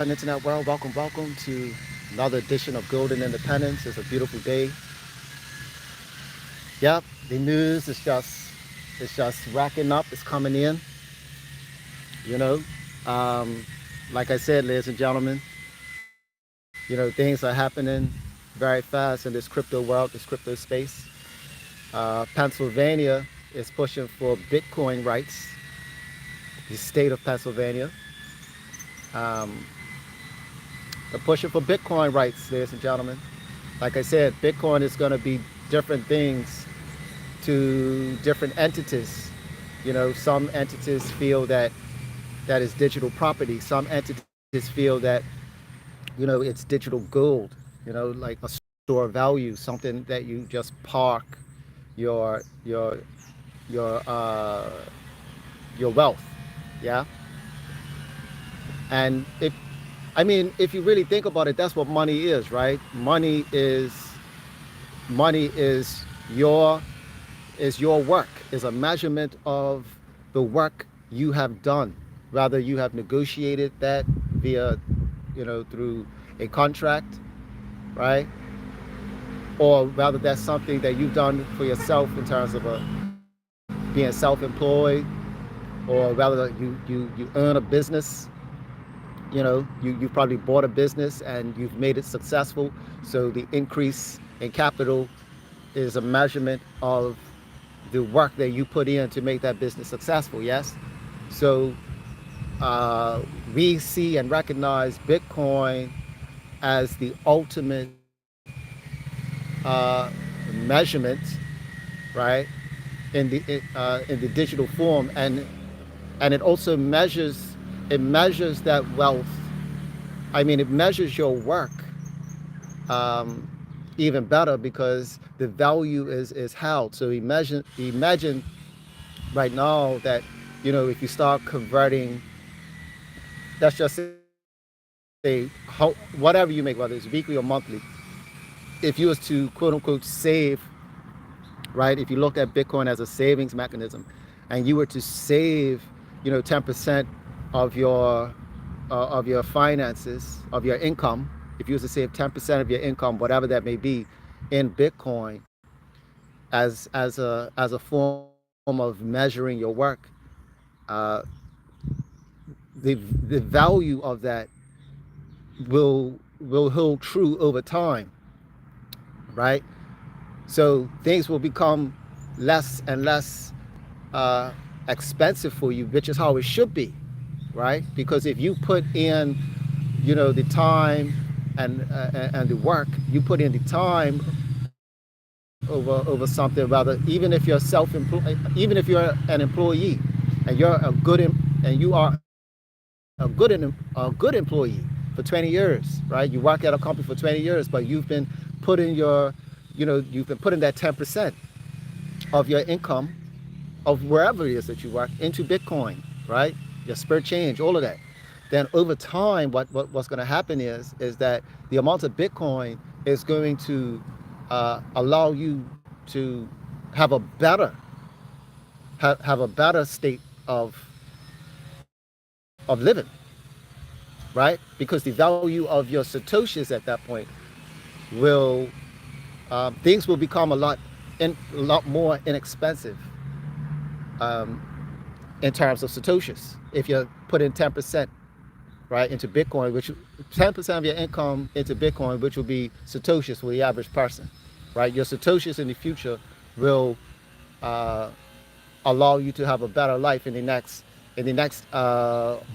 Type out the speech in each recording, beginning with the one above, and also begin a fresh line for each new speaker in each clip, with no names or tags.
Internet world, welcome to another edition of Golden Independence. It's a beautiful day. Yep, the news is just racking up. It's coming in. You know, um, like I said, ladies and gentlemen, things are happening very fast in this crypto world, this crypto space. Pennsylvania is pushing for Bitcoin rights. The state of Pennsylvania. Um, they're pushing for Bitcoin rights, ladies and gentlemen. Like I said, Bitcoin is going to be different things to different entities. Some entities feel that that is digital property. Some entities feel that, it's digital gold, like a store of value, something that you just park your your your uh your wealth. Yeah. And if you really think about it, that's what money is, right? Money is your work, is a measurement of the work you have done. Rather you have negotiated that via, through a contract, right? Or rather that's something that you've done for yourself in terms of being self-employed, or rather you earn a business. You've probably bought a business and you've made it successful. So the increase in capital is a measurement of the work that you put in to make that business successful. Yes. So we see and recognize Bitcoin as the ultimate measurement, right, in the digital form, and it also measures that wealth. It measures your work um, even better because the value is held. So imagine right now that, if you start converting, let's just say whatever you make, whether it's weekly or monthly, if you was to quote unquote save, right? If you looked at Bitcoin as a savings mechanism, and you were to save, 10% of your finances, of your income, if you was to save 10% of your income, whatever that may be, in Bitcoin, as a form of measuring your work, uh, the value of that will hold true over time, right? So things will become less and less uh, expensive for you, which is how it should be, right? Because if you put in, the time and the work, you put in the time over something, rather, even if you're self-employed, even if you're an employee, and you are a good employee for 20 years, right? You work at a company for 20 years, but putting your you've been putting that 10% of your income, of wherever it is that you work, into Bitcoin, right? Your spare change, all of that. Then over time, what's going to happen is that the amount of Bitcoin is going to allow you to have have a better state of living, right? Because the value of your satoshis at that point will things will become a lot more inexpensive um, in terms of satoshis if you put in 10%, right, into Bitcoin, which 10% of your income into Bitcoin, which will be satoshis for the average person, right? Your satoshis in the future will uh, allow you to have a better life in the next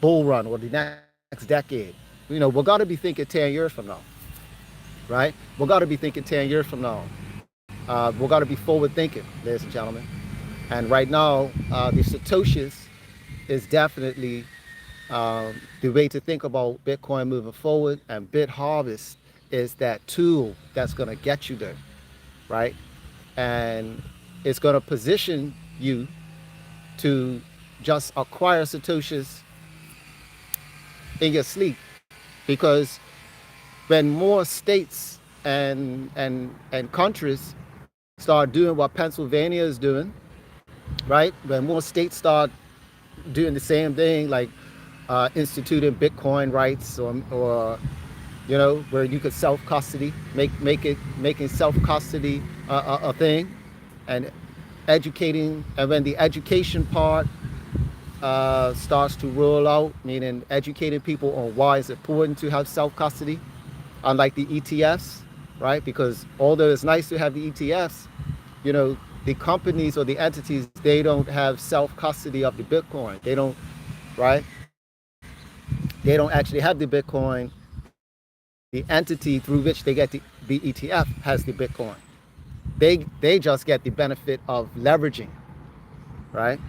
bull run, or the next decade. We got to be thinking 10 years from now, right? We got to be thinking 10 years from now. We got to be forward thinking, ladies and gentlemen. And right now, the satoshis is definitely the way to think about Bitcoin moving forward, and BitHarvest is that tool that's going to get you there, right? And it's going to position you to just acquire satoshis in your sleep, because when more states and countries start doing what Pennsylvania is doing, right? When more states start doing the same thing, like instituting Bitcoin rights, or where you could self custody, making self custody a thing, and educating. And when the education part starts to roll out, meaning educating people on why it's important to have self custody, unlike the ETFs, right? Because although it's nice to have the ETFs, the companies or the entities, they don't have self custody of the Bitcoin. They don't, right? They don't actually have the Bitcoin. The entity through which they get the ETF has the Bitcoin. They just get the benefit of leveraging, right?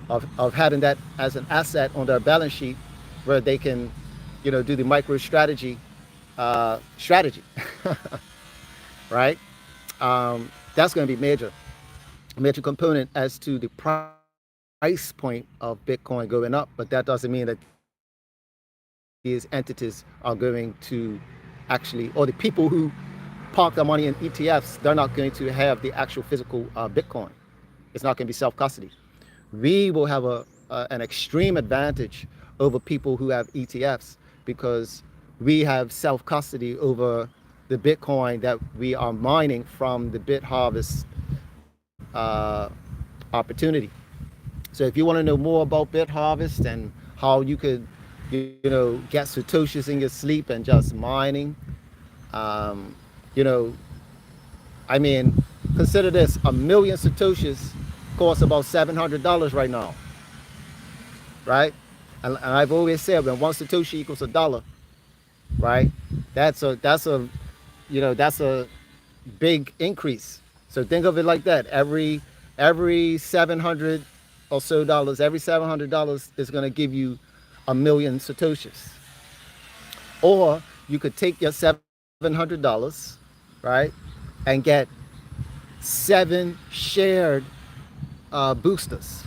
Of having that as an asset on their balance sheet, where they can, do the micro strategy, right? That's going to be major component as to the price point of Bitcoin going up. But that doesn't mean that these entities are going to actually, or the people who park their money in ETFs, they're not going to have the actual physical Bitcoin. It's not going to be self-custody. We will have an extreme advantage over people who have ETFs, because we have self-custody over the Bitcoin that we are mining from the BitHarvest opportunity. So if you want to know more about BitHarvest and how you could, get Satoshis in your sleep and just mining, consider this: 1,000,000 Satoshis costs about $700 right now, right? And I've always said, when one Satoshi equals $1, right? That's a big increase. So think of it like that: every 700 or so dollars, every $700 is going to give you 1,000,000 Satoshis. Or you could take your $700, right, and get 7 shared boosters.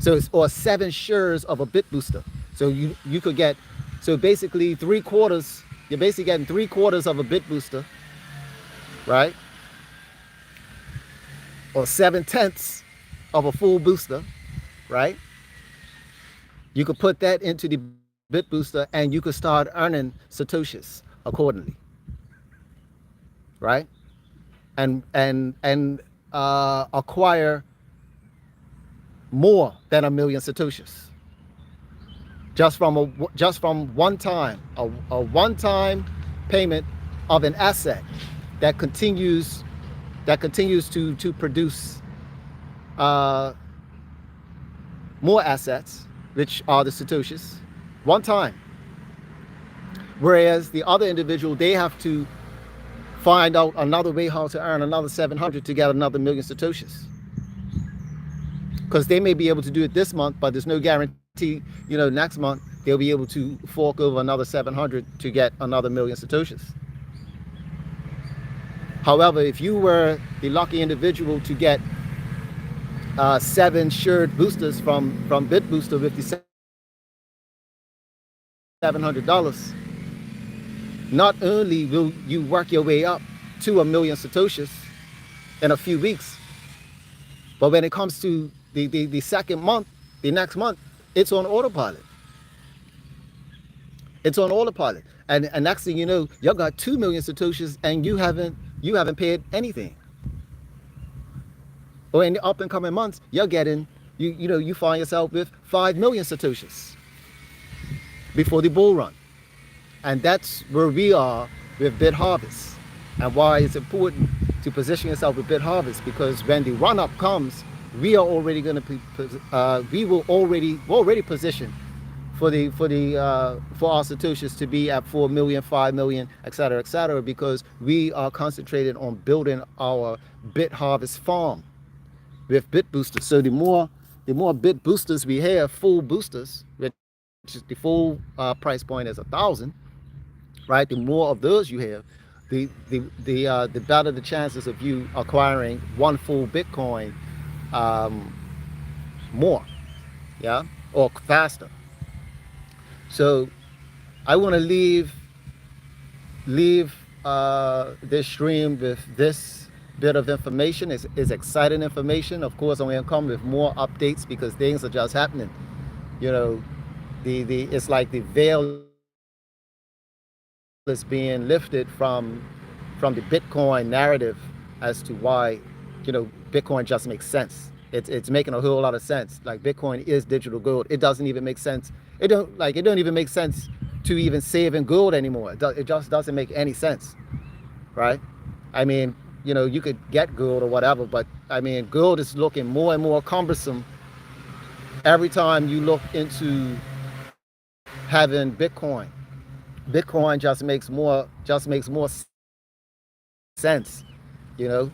So or 7 shares of a BitBooster. So you could get, so basically 3/4. You're basically getting 3/4 of a BitBooster, right? Or 7/10 of a full booster, right? You could put that into the BitBooster and you could start earning Satoshis accordingly, right? And acquire more than 1,000,000 Satoshis just from one time, a one-time payment of an asset that continues to produce more assets, which are the Satoshis, one time. Whereas the other individual, they have to find out another way how to earn another 700 to get another 1,000,000 Satoshis. Because they may be able to do it this month, but there's no guarantee, next month they'll be able to fork over another 700 to get another 1,000,000 Satoshis. However, if you were the lucky individual to get 7 shared boosters from BitBooster with the $700, not only will you work your way up to 1,000,000 Satoshis in a few weeks, but when it comes to the second month, the next month, it's on autopilot. It's on autopilot. And next thing you know, you got 2,000,000 Satoshis and you haven't paid anything. Or in the up and coming months, you're getting, you find yourself with 5,000,000 Satoshis before the bull run. And that's where we are with BitHarvest, and why it's important to position yourself with BitHarvest, because when the run up comes, we are already going to be, we're already positioned for our Satoshis to be at 4 million, 5 million, etc., because we are concentrated on building our BitHarvest farm with BitBooster. So the more BitBoosters we have, full boosters, which is the full price point is 1,000, right? The more of those you have, the better the chances of you acquiring one full Bitcoin more, yeah, or faster. So I want to leave this stream with this bit of information. It's exciting information. Of course, I'm going to come with more updates because things are just happening. the it's like the veil is being lifted from the Bitcoin narrative as to why, Bitcoin just makes sense. It's making a whole lot of sense. Like Bitcoin is digital gold. It doesn't even make sense. It don't even make sense to even save in gold anymore. It just doesn't make any sense, right? I mean, you could get gold or whatever, but I mean, gold is looking more and more cumbersome every time you look into having Bitcoin. Bitcoin just makes more sense, you know,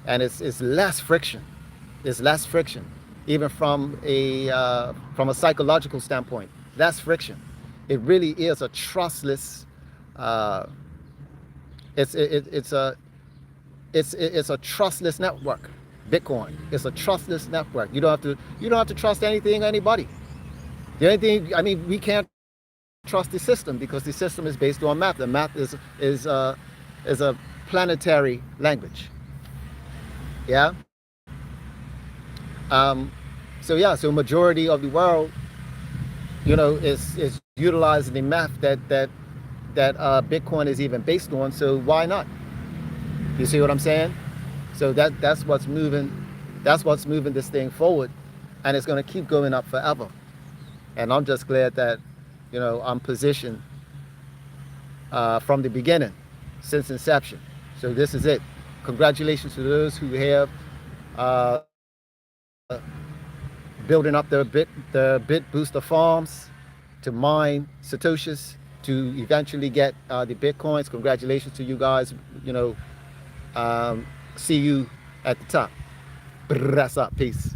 and it's less friction. It's less friction, even from a psychological standpoint. Less friction. It really is a trustless. Uh, it's a trustless network. Bitcoin. It's a trustless network. You don't have to trust anything, anybody. The only thing, I mean, we can't trust the system because the system is based on math. The math is a planetary language. Yeah. So majority of the world, is utilizing the math that Bitcoin is even based on. So why not? You see what I'm saying? So that's what's moving this thing forward, and it's going to keep going up forever. And I'm just glad that, I'm positioned from the beginning, since inception. So this is it. Congratulations to those who have uh, building up their BitBooster farms to mine satoshis to eventually get the bitcoins. Congratulations to you guys. See you at the top. That's up. Peace.